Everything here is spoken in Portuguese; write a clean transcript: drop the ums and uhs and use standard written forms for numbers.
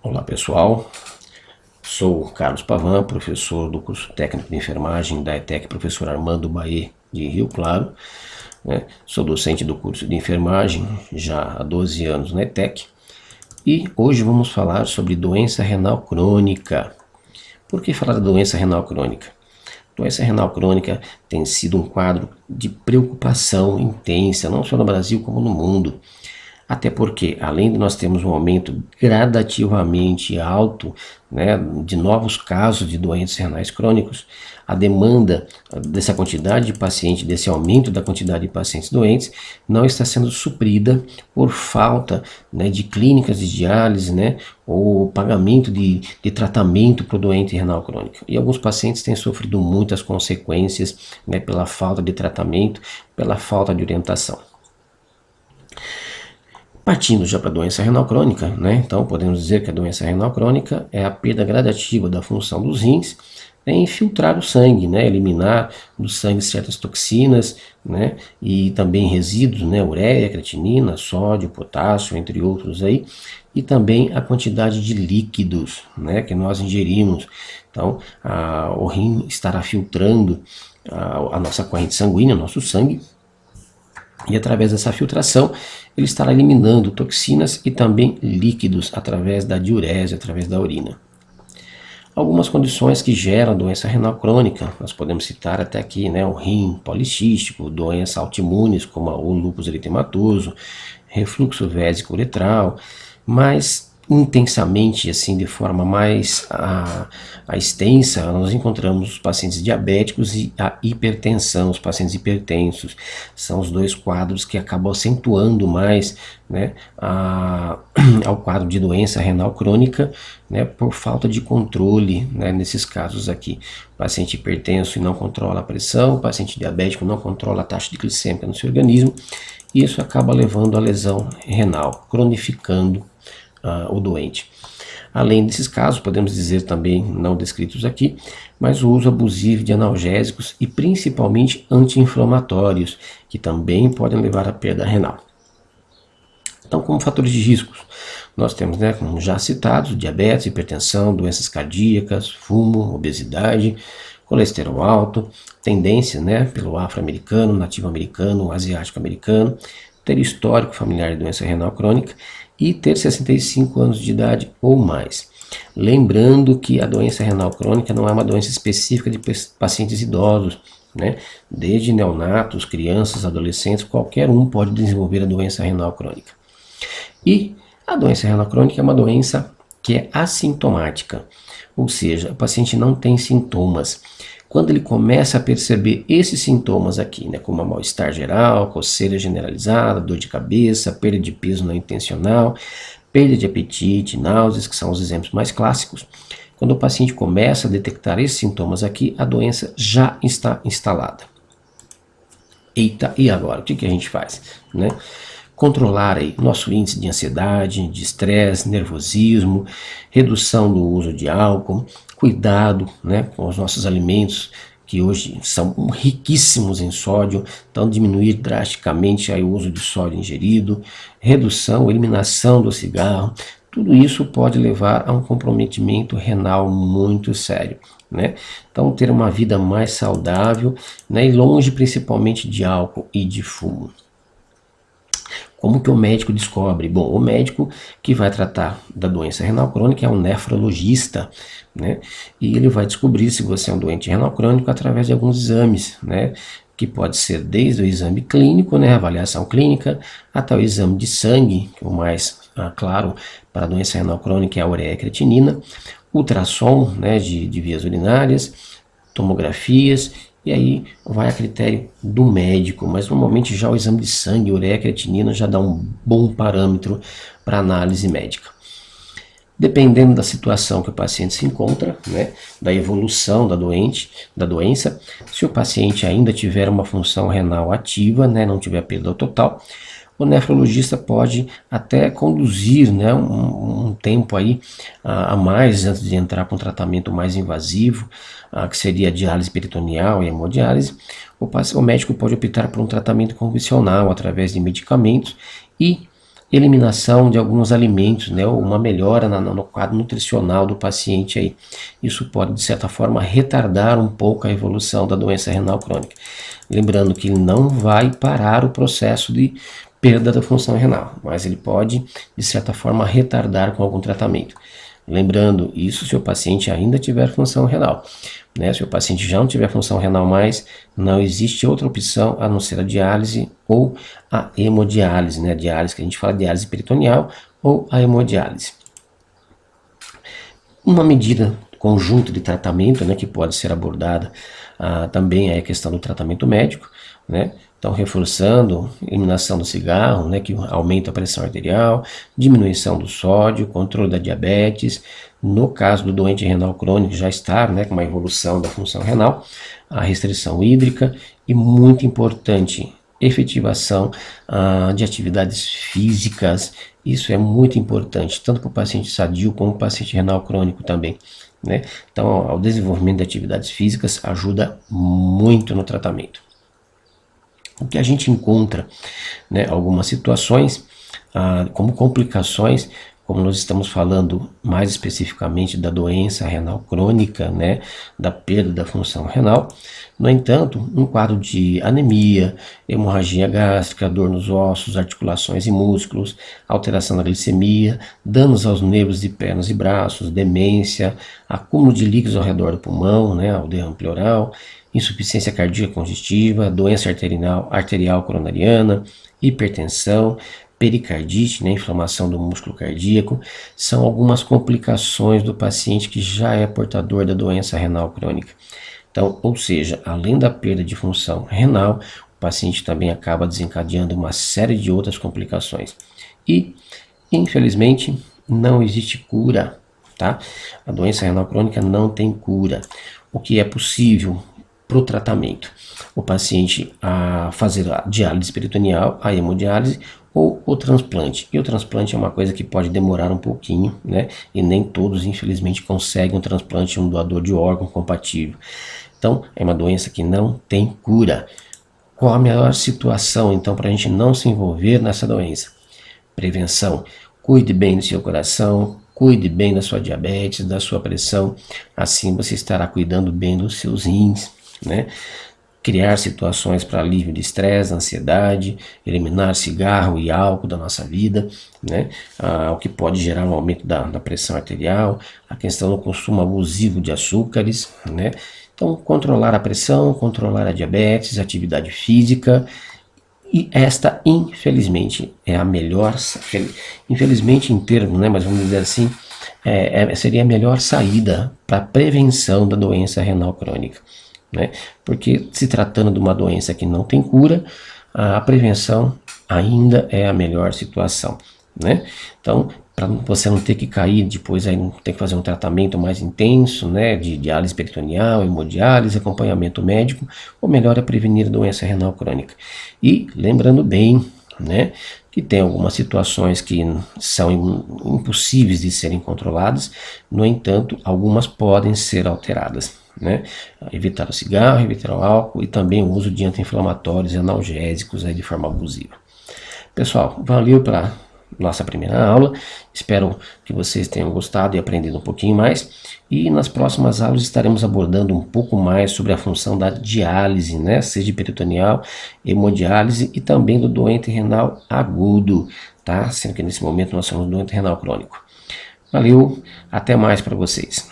Olá pessoal, sou Carlos Pavan, professor do curso técnico de enfermagem da ETEC Professor Armando Baê de Rio Claro, né? Sou docente do curso de enfermagem já há 12 anos na ETEC e hoje vamos falar sobre doença renal crônica. Por que falar da doença renal crônica? Doença renal crônica tem sido um quadro de preocupação intensa, não só no Brasil como no mundo. Até porque, além de nós termos um aumento gradativamente alto, né, de novos casos de doentes renais crônicos, a demanda dessa quantidade de pacientes, desse aumento da quantidade de pacientes doentes, não está sendo suprida por falta, né, de clínicas de diálise, né, ou pagamento de tratamento para o doente renal crônico. E alguns pacientes têm sofrido muitas consequências, né, pela falta de tratamento, pela falta de orientação. Partindo já para a doença renal crônica, né? Então podemos dizer que a doença renal crônica é a perda gradativa da função dos rins em filtrar o sangue, né? Eliminar do sangue certas toxinas, né? E também resíduos, né? Ureia, creatinina, sódio, potássio, entre outros aí, e também a quantidade de líquidos, né? Que nós ingerimos. Então o rim estará filtrando a nossa corrente sanguínea, o nosso sangue. E através dessa filtração, ele estará eliminando toxinas e também líquidos através da diurese, através da urina. Algumas condições que geram doença renal crônica, nós podemos citar até aqui, né, o rim policístico, doenças autoimunes como o lúpus eritematoso, refluxo vésico uretral, mas intensamente, assim, de forma mais extensa, nós encontramos os pacientes diabéticos e a hipertensão, os pacientes hipertensos. São os dois quadros que acabam acentuando mais, né, ao quadro de doença renal crônica, né, por falta de controle, né, nesses casos aqui. O paciente hipertenso e não controla a pressão, o paciente diabético não controla a taxa de glicêmica no seu organismo, e isso acaba levando à lesão renal, cronificando o doente. Além desses casos, podemos dizer também, não descritos aqui, mas o uso abusivo de analgésicos e principalmente anti-inflamatórios, que também podem levar à perda renal. Então, como fatores de riscos, nós temos, né, como já citados, diabetes, hipertensão, doenças cardíacas, fumo, obesidade, colesterol alto, tendência, né, pelo afro-americano, nativo-americano, asiático-americano, ter histórico familiar de doença renal crônica e ter 65 anos de idade ou mais. Lembrando que a doença renal crônica não é uma doença específica de pacientes idosos, né? Desde neonatos, crianças, adolescentes, qualquer um pode desenvolver a doença renal crônica. E a doença renal crônica é uma doença que é assintomática, ou seja, o paciente não tem sintomas. Quando ele começa a perceber esses sintomas aqui, né, como mal-estar geral, coceira generalizada, dor de cabeça, perda de peso não intencional, perda de apetite, náuseas, que são os exemplos mais clássicos, quando o paciente começa a detectar esses sintomas aqui, a doença já está instalada. Eita, e agora? O que a gente faz, né? Controlar aí nosso índice de ansiedade, de estresse, nervosismo, redução do uso de álcool, cuidado, né, com os nossos alimentos que hoje são riquíssimos em sódio, então diminuir drasticamente aí o uso de sódio ingerido, redução, eliminação do cigarro, tudo isso pode levar a um comprometimento renal muito sério, né? Então ter uma vida mais saudável, né, e longe principalmente de álcool e de fumo. Como que o médico descobre? Bom, o médico que vai tratar da doença renal crônica é um nefrologista, né? E ele vai descobrir se você é um doente renal crônico através de alguns exames, né? Que pode ser desde o exame clínico, né? Avaliação clínica, até o exame de sangue, que é o mais claro para a doença renal crônica é a ureia e creatinina, ultrassom, né? De vias urinárias, tomografias. E aí vai a critério do médico, mas normalmente já o exame de sangue, ureia, creatinina já dá um bom parâmetro para análise médica. Dependendo da situação que o paciente se encontra, né, da evolução da doença, se o paciente ainda tiver uma função renal ativa, né, não tiver perda total, o nefrologista pode até conduzir, né, um tempo aí a mais antes de entrar com um tratamento mais invasivo, que seria a diálise peritoneal e hemodiálise. O médico pode optar por um tratamento convencional através de medicamentos e eliminação de alguns alimentos, né, ou uma melhora no quadro nutricional do paciente aí. Isso pode, de certa forma, retardar um pouco a evolução da doença renal crônica. Lembrando que ele não vai parar o processo de perda da função renal, mas ele pode, de certa forma, retardar com algum tratamento. Lembrando isso se o paciente ainda tiver função renal. Né? Se o paciente já não tiver função renal mais, não existe outra opção a não ser a diálise ou a hemodiálise, né? A diálise que a gente fala diálise peritoneal ou a hemodiálise. Uma medida conjunto de tratamento, né, que pode ser abordada também é a questão do tratamento médico, né? Então, reforçando a eliminação do cigarro, né, que aumenta a pressão arterial, diminuição do sódio, controle da diabetes. No caso do doente renal crônico, já está, né, com uma evolução da função renal, a restrição hídrica e, muito importante, efetivação de atividades físicas. Isso é muito importante, tanto para o paciente sadio como para o paciente renal crônico também. Né? Então, o desenvolvimento de atividades físicas ajuda muito no tratamento. O que a gente encontra, né, algumas situações, como complicações, como nós estamos falando mais especificamente da doença renal crônica, né, da perda da função renal. No entanto, um quadro de anemia, hemorragia gástrica, dor nos ossos, articulações e músculos, alteração da glicemia, danos aos nervos de pernas e braços, demência, acúmulo de líquidos ao redor do pulmão, né, o derrame pleural, insuficiência cardíaca congestiva, doença arterial coronariana, hipertensão, pericardite, né, inflamação do músculo cardíaco, são algumas complicações do paciente que já é portador da doença renal crônica. Então, ou seja, além da perda de função renal, o paciente também acaba desencadeando uma série de outras complicações. E, infelizmente, não existe cura, tá? A doença renal crônica não tem cura. O que é possível para o tratamento? O paciente fazer a diálise peritoneal, a hemodiálise ou o transplante. E o transplante é uma coisa que pode demorar um pouquinho, né? E nem todos, infelizmente, conseguem um transplante de um doador de órgão compatível. Então, é uma doença que não tem cura. Qual a melhor situação, então, para a gente não se envolver nessa doença? Prevenção. Cuide bem do seu coração, cuide bem da sua diabetes, da sua pressão. Assim você estará cuidando bem dos seus rins, né? Criar situações para alívio de estresse, ansiedade, eliminar cigarro e álcool da nossa vida, né? O que pode gerar um aumento da pressão arterial, a questão do consumo abusivo de açúcares, né? Então, controlar a pressão, controlar a diabetes, atividade física. E esta, infelizmente, é a melhor, infelizmente em termos, né, mas vamos dizer assim, seria a melhor saída para a prevenção da doença renal crônica. Né? Porque se tratando de uma doença que não tem cura, a prevenção ainda é a melhor situação. Né? Então, para você não ter que cair depois, aí ter que fazer um tratamento mais intenso, né, de diálise peritoneal, hemodiálise, acompanhamento médico, o melhor é prevenir a doença renal crônica. E lembrando bem, né, que tem algumas situações que são impossíveis de serem controladas, no entanto, algumas podem ser alteradas. Né? Evitar o cigarro, evitar o álcool e também o uso de anti-inflamatórios e analgésicos aí de forma abusiva. Pessoal, valeu pela nossa primeira aula, espero que vocês tenham gostado e aprendido um pouquinho mais, e nas próximas aulas estaremos abordando um pouco mais sobre a função da diálise, né, seja peritoneal, hemodiálise e também do doente renal agudo, tá? Sendo que nesse momento nós somos doente renal crônico. Valeu, até mais para vocês.